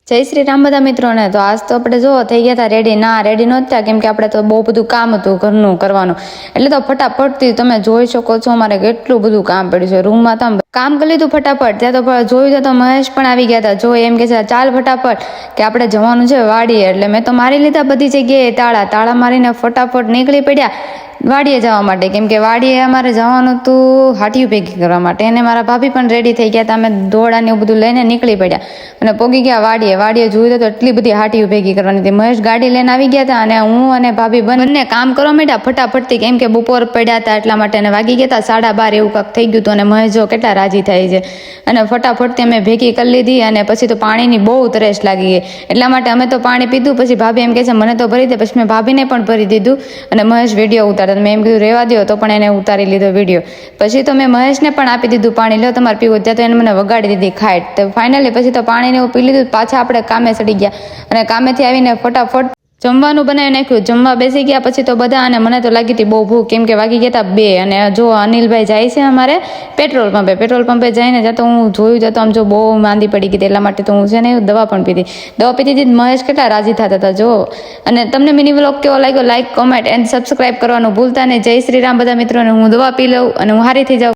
જય શ્રી રામ બધા મિત્રોને. તો આજ તો આપણે જો થઈ ગયા હતા રેડી. ના રેડી નહોતા, કેમ કે આપણે તો બહુ બધું કામ હતું ઘરનું કરવાનું, એટલે તો ફટાફટથી તમે જોઈ શકો છો અમારે કેટલું બધું કામ પડ્યું છે રૂમમાં. તો કામ કરી લીધું ફટાફટ. ત્યાં તો જોયું તો મહેશ પણ આવી ગયા હતા. જો એમ કે છે ચાલ ફટાફટ કે આપણે જવાનું છે વાડીએ. એટલે મેં તો મારી લીધા બધી જગ્યાએ તાળા મારીને ફટાફટ નીકળી પડ્યા વાડીએ જવા માટે, કેમ કે વાડીએ અમારે જવાનું હતું હાટિયું ભેગી કરવા માટે. અને મારા ભાભી પણ રેડી થઈ ગયા હતા. અમે દોડા ને એવું બધું લઈને નીકળી પડ્યા અને પોગી ગયા વાડીએ જોયું તો એટલી બધી હાટિયું ભેગી કરવાની હતી. મહેશ ગાડી લઈને આવી ગયા હતા અને હું અને ભાભી બંને કામ કરવા માંડ્યા ફટાફટથી, કેમ કે બપોર પડ્યા હતા એટલા માટે. અને વાગી ગયા હતા 12:30 એવું કાંક થઈ ગયું હતું. અને મહેશ જો કેટલા રાજી થાય છે. અને ફટાફટથી અમે ભેગી કરી લીધી. અને પછી તો પાણીની બહુ તરસ લાગી ગઈ, એટલા માટે અમે તો પાણી પીધું. પછી ભાભી એમ કહે છે મને તો ભરી દે. પછી મેં ભાભીને પણ ભરી દીધું. અને મહેશ વિડીયો ઉતારતા, મેં એમ કીધું રહેવા દો, તો પણ એને ઉતારી લીધો વિડીયો. પછી તો મેં મહેશને પણ આપી દીધું પાણી, લો તમારે પીવું. ત્યાં તો એને મને વગાડી દીધી ખાટ. તો ફાઇનલી પછી તો પાણીને એવું પી લીધું. પાછા આપણે કામે ચડી ગયા અને કામેથી આવીને ફટાફટ જમવાનું બનાવી નાખ્યું. જમવા બેસી ગયા પછી તો બધા. અને મને તો લાગી હતી બહુ ભૂખ, કેમ કે વાગી ગયા હતા 2. અને જો અનિલભાઈ જાય છે અમારે પેટ્રોલ પંપે જઈને જતો હું જોયું જતો આમ જો બહુ માંદી પડી ગઈ. એટલા માટે તો હું છે ને દવા પણ પીધી. મહેશ કેટલા રાજી થતા હતા જો. અને તમને મિની વ્લોગ કેવો લાગ્યો, લાઈક, કોમેન્ટ એન્ડ સબસ્ક્રાઈબ કરવાનું ભૂલતા નહીં. જય શ્રી રામ બધા મિત્રોને. હું દવા પી લઉં અને હું હારી થઈ જાઉં.